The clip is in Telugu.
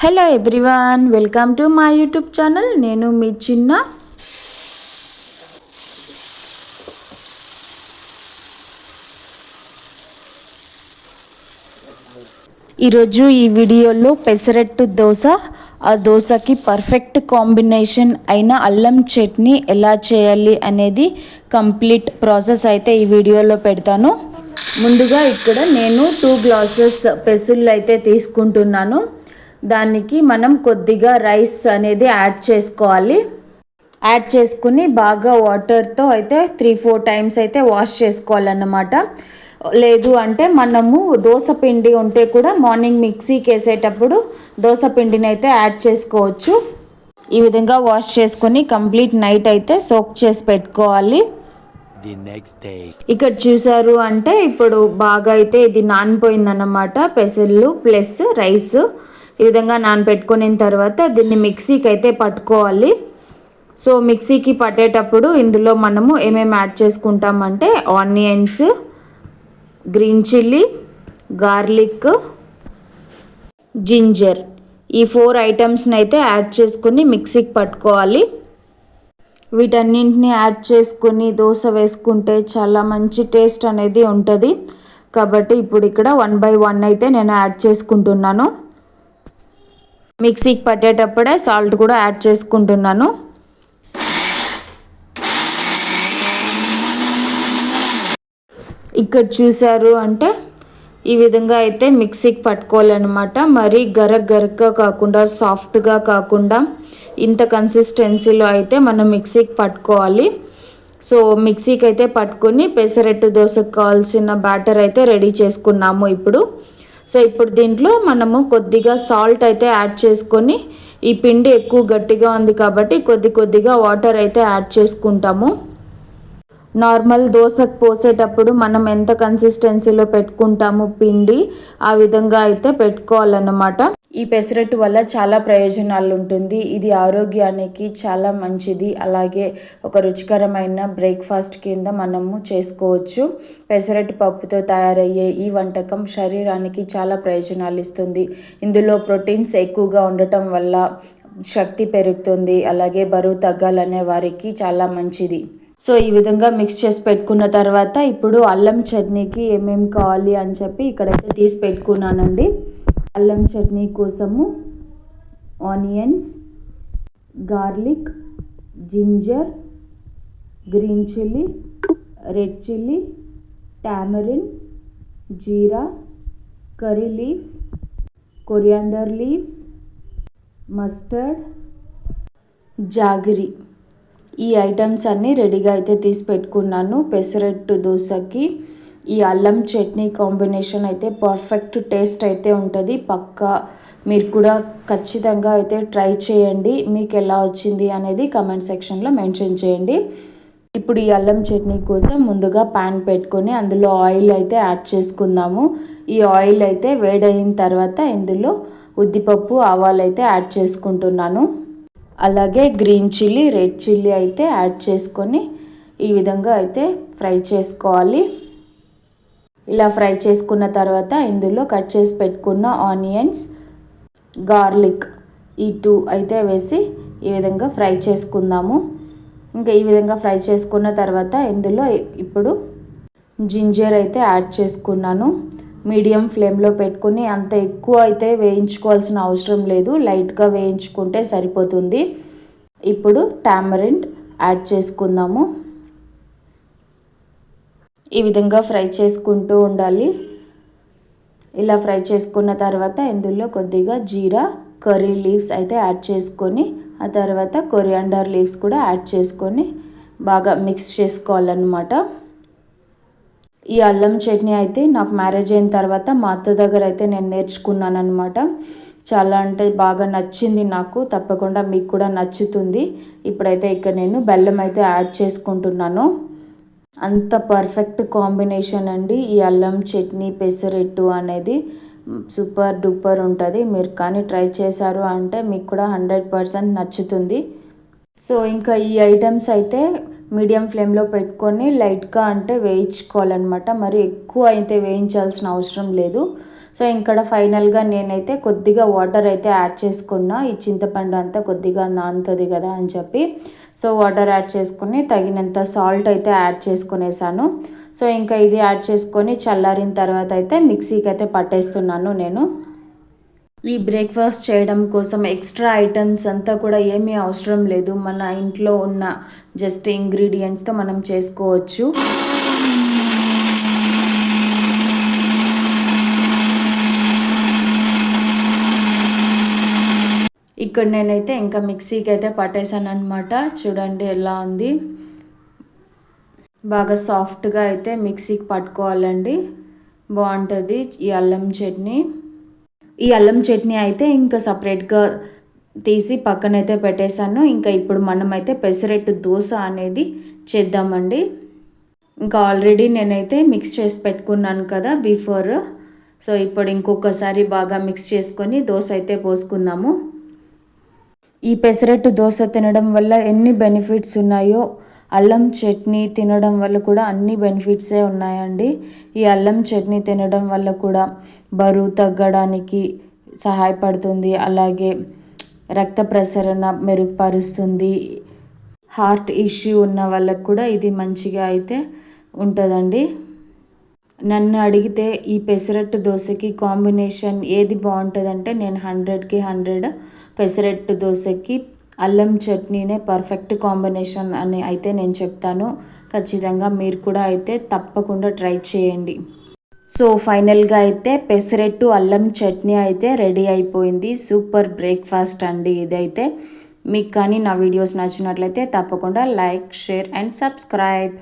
Hello everyone, welcome to my YouTube channel. నేను మీ చిన్న. ఈరోజు ఈ వీడియోలో పెసరట్టు దోశ, ఆ దోశకి పర్ఫెక్ట్ కాంబినేషన్ అయిన అల్లం చట్నీ ఎలా చేయాలి అనేది కంప్లీట్ ప్రాసెస్ అయితే ఈ వీడియోలో పెడతాను. ముందుగా ఇక్కడ నేను 2 గ్లాసెస్ పెసళ్ళు అయితే తీసుకుంటున్నాను. దానికి మనం కొద్దిగా రైస్ అనేది యాడ్ చేసుకోవాలి. యాడ్ చేసుకుని బాగా వాటర్తో అయితే 3-4 టైమ్స్ అయితే వాష్ చేసుకోవాలన్నమాట. లేదు అంటే మనము దోశ పిండి ఉంటే కూడా మార్నింగ్ మిక్సీకి వేసేటప్పుడు దోశ పిండిని అయితే యాడ్ చేసుకోవచ్చు. ఈ విధంగా వాష్ చేసుకొని కంప్లీట్ నైట్ అయితే సోక్ చేసి పెట్టుకోవాలి. ఇక్కడ చూసారు అంటే ఇప్పుడు బాగా అయితే ఇది నానిపోయిందన్నమాట. పెసళ్ళు ప్లస్ రైస్ ఈ విధంగా నానబెట్టుకున్న తర్వాత దీన్ని మిక్సీకి అయితే పట్టుకోవాలి. సో మిక్సీకి పట్టేటప్పుడు ఇందులో మనము ఏమేమి యాడ్ చేసుకుంటామంటే onions, green chilli, garlic, ginger, ఈ 4 ఐటమ్స్ని అయితే యాడ్ చేసుకుని మిక్సీకి పట్టుకోవాలి. వీటన్నింటిని యాడ్ చేసుకుని దోశ వేసుకుంటే చాలా మంచి టేస్ట్ అనేది ఉంటుంది. కాబట్టి ఇప్పుడు ఇక్కడ 1 by 1 అయితే నేను యాడ్ చేసుకుంటున్నాను. మిక్సీకి పట్టేటప్పుడే సాల్ట్ కూడా యాడ్ చేసుకుంటున్నాను. ఇక్కడ చూసారు అంటే ఈ విధంగా అయితే మిక్సీకి పట్టుకోవాలన్నమాట. మరి గరగ్గా కాకుండా సాఫ్ట్గా కాకుండా ఇంత కన్సిస్టెన్సీలో అయితే మనం మిక్సీకి పట్టుకోవాలి. సో మిక్సీకి అయితే పట్టుకొని పెసరట్టు దోశకు కావాల్సిన బ్యాటర్ అయితే రెడీ చేసుకున్నాము ఇప్పుడు. సో ఇప్పుడు దీంట్లో మనము కొద్దిగా సాల్ట్ అయితే యాడ్ చేసుకొని, ఈ పిండి ఎక్కువ గట్టిగా ఉంది కాబట్టి కొద్దిగా వాటర్ అయితే యాడ్ చేసుకుంటాము. నార్మల్ దోశకు పోసేటప్పుడు మనం ఎంత కన్సిస్టెన్సీలో పెట్టుకుంటాము పిండి, ఆ విధంగా అయితే పెట్టుకోవాలన్నమాట. ఈ పెసరట్టు వల్ల చాలా ప్రయోజనాలు ఉంటుంది. ఇది ఆరోగ్యానికి చాలా మంచిది. అలాగే ఒక రుచికరమైన బ్రేక్ఫాస్ట్ కింద మనము చేసుకోవచ్చు. పెసరట్టు పప్పుతో తయారయ్యే ఈ వంటకం శరీరానికి చాలా ప్రయోజనాలు ఇస్తుంది. ఇందులో ప్రోటీన్స్ ఎక్కువగా ఉండటం వల్ల శక్తి పెరుగుతుంది. అలాగే బరువు తగ్గాలనే వారికి చాలా మంచిది. సో ఈ విధంగా మిక్స్ చేసి పెట్టుకున్న తర్వాత ఇప్పుడు అల్లం చట్నీకి ఏమేమి కావాలి అని చెప్పి ఇక్కడైతే తీసి పెట్టుకున్నానండి. అల్లం చట్నీ కోసము onions, garlic, ginger, green chilli, red chilli, tamarind, jeera, curry leaves, coriander leaves, mustard, jaggery, ఈ ఐటమ్స్ అన్నీ రెడీగా అయితే తీసి పెట్టుకున్నాను. పెసరట్టు దోశకి ఈ అల్లం చట్నీ కాంబినేషన్ అయితే పర్ఫెక్ట్ టేస్ట్ అయితే ఉంటుంది. పక్కా మీరు కూడా ఖచ్చితంగా అయితే ట్రై చేయండి. మీకు ఎలా వచ్చింది అనేది కమెంట్ సెక్షన్లో మెన్షన్ చేయండి. ఇప్పుడు ఈ అల్లం చట్నీ కోసం ముందుగా ప్యాన్ పెట్టుకొని అందులో ఆయిల్ అయితే యాడ్ చేసుకుందాము. ఈ ఆయిల్ అయితే వేడైన తర్వాత ఇందులో ఉద్దిపప్పు, ఆవాలు అయితే యాడ్ చేసుకుంటున్నాను. అలాగే గ్రీన్ చిల్లీ, రెడ్ చిల్లీ అయితే యాడ్ చేసుకొని ఈ విధంగా అయితే ఫ్రై చేసుకోవాలి. ఇలా ఫ్రై చేసుకున్న తర్వాత ఇందులో కట్ చేసి పెట్టుకున్న ఆనియన్స్, గార్లిక్, ఈ 2 అయితే వేసి ఈ విధంగా ఫ్రై చేసుకుందాము. ఇంకా ఈ విధంగా ఫ్రై చేసుకున్న తర్వాత ఇందులో ఇప్పుడు జింజర్ అయితే యాడ్ చేసుకున్నాను. మీడియం ఫ్లేమ్లో పెట్టుకుని అంత ఎక్కువ అయితే వేయించుకోవాల్సిన అవసరం లేదు, లైట్గా వేయించుకుంటే సరిపోతుంది. ఇప్పుడు టామరిన్ యాడ్ చేసుకుందాము. ఈ విధంగా ఫ్రై చేసుకుంటూ ఉండాలి. ఇలా ఫ్రై చేసుకున్న తర్వాత ఇందులో కొద్దిగా జీరా, కర్రీ లీవ్స్ అయితే యాడ్ చేసుకొని ఆ తర్వాత కొరియాండర్ లీవ్స్ కూడా యాడ్ చేసుకొని బాగా మిక్స్ చేసుకోవాలన్నమాట. ఈ అల్లం చట్నీ అయితే నాకు మ్యారేజ్ అయిన తర్వాత మా అత్త దగ్గర అయితే నేను నేర్చుకున్నాను అనమాట. చాలా అంటే బాగా నచ్చింది నాకు. తప్పకుండా మీకు కూడా నచ్చుతుంది. ఇప్పుడైతే ఇక్కడ నేను బెల్లం అయితే యాడ్ చేసుకుంటున్నాను. అంత పర్ఫెక్ట్ కాంబినేషన్ అండి ఈ అల్లం చట్నీ పెసరట్టు అనేది. సూపర్ డూపర్ ఉంటుంది. మీరు కానీ ట్రై చేశారు అంటే మీకు కూడా 100% నచ్చుతుంది. సో ఇంకా ఈ ఐటమ్స్ అయితే మీడియం ఫ్లేమ్లో పెట్టుకొని లైట్గా అంటే వేయించుకోవాలన్నమాట. మరి ఎక్కువ అయితే వేయించాల్సిన అవసరం లేదు. సో ఇక్కడ ఫైనల్గా నేనైతే కొద్దిగా వాటర్ అయితే యాడ్ చేసుకున్నా, ఈ చింతపండు అంతా కొద్దిగా నానుతుంది కదా అని చెప్పి. సో వాటర్ యాడ్ చేసుకుని తగినంత సాల్ట్ అయితే యాడ్ చేసుకునేసాను. సో ఇంకా ఇది యాడ్ చేసుకొని చల్లారిన తర్వాత అయితే మిక్సీకి అయితే పట్టేస్తున్నాను నేను. ఈ బ్రేక్ఫాస్ట్ చేయడం కోసం ఎక్స్ట్రా ఐటమ్స్ అంతా కూడా ఏమీ అవసరం లేదు, మన ఇంట్లో ఉన్న జస్ట్ ఇంగ్రీడియంట్స్తో మనం చేసుకోవచ్చు. ఇక్కడ నేనైతే ఇంకా మిక్సీకి అయితే పట్టేసాను అనమాట. చూడండి ఎలా ఉంది, బాగా సాఫ్ట్గా అయితే మిక్సీకి పట్టుకోవాలండి, బాగుంటుంది ఈ అల్లం చట్నీ. ఈ అల్లం చట్నీ అయితే ఇంకా సపరేట్గా తీసి పక్కనైతే పెట్టేశాను. ఇంకా ఇప్పుడు మనమైతే పెసరట్టు దోశ అనేది చేద్దామండి. ఇంకా ఆల్రెడీ నేనైతే మిక్స్ చేసి పెట్టుకున్నాను కదా బిఫోర్. సో ఇప్పుడు ఇంకొకసారి బాగా మిక్స్ చేసుకొని దోశ అయితే పోసుకుందాము. ఈ పెసరట్టు దోశ తినడం వల్ల ఎన్ని బెనిఫిట్స్ ఉన్నాయో, అల్లం చట్నీ తినడం వల్ల కూడా అన్ని బెనిఫిట్సే ఉన్నాయండి. ఈ అల్లం చట్నీ తినడం వల్ల కూడా బరువు తగ్గడానికి సహాయపడుతుంది, అలాగే రక్త ప్రసరణ మెరుగుపరుస్తుంది. హార్ట్ ఇష్యూ ఉన్న వాళ్ళకు కూడా ఇది మంచిగా అయితే ఉంటుందండి. నన్ను అడిగితే ఈ పెసరట్టు దోశకి కాంబినేషన్ ఏది బాగుంటుందంటే నేను 100కి 100 పెసరట్టు దోశకి అల్లం చట్నీనే పర్ఫెక్ట్ కాంబినేషన్ అని అయితే నేను చెప్తాను. ఖచ్చితంగా మీరు కూడా అయితే తప్పకుండా ట్రై చేయండి. సో ఫైనల్గా అయితే పెసరట్టు అల్లం చట్నీ అయితే రెడీ అయిపోయింది. సూపర్ బ్రేక్ఫాస్ట్ అండి ఇదైతే. మీకు కానీ నా వీడియోస్ నచ్చినట్లయితే తప్పకుండా లైక్, షేర్ అండ్ సబ్స్క్రైబ్.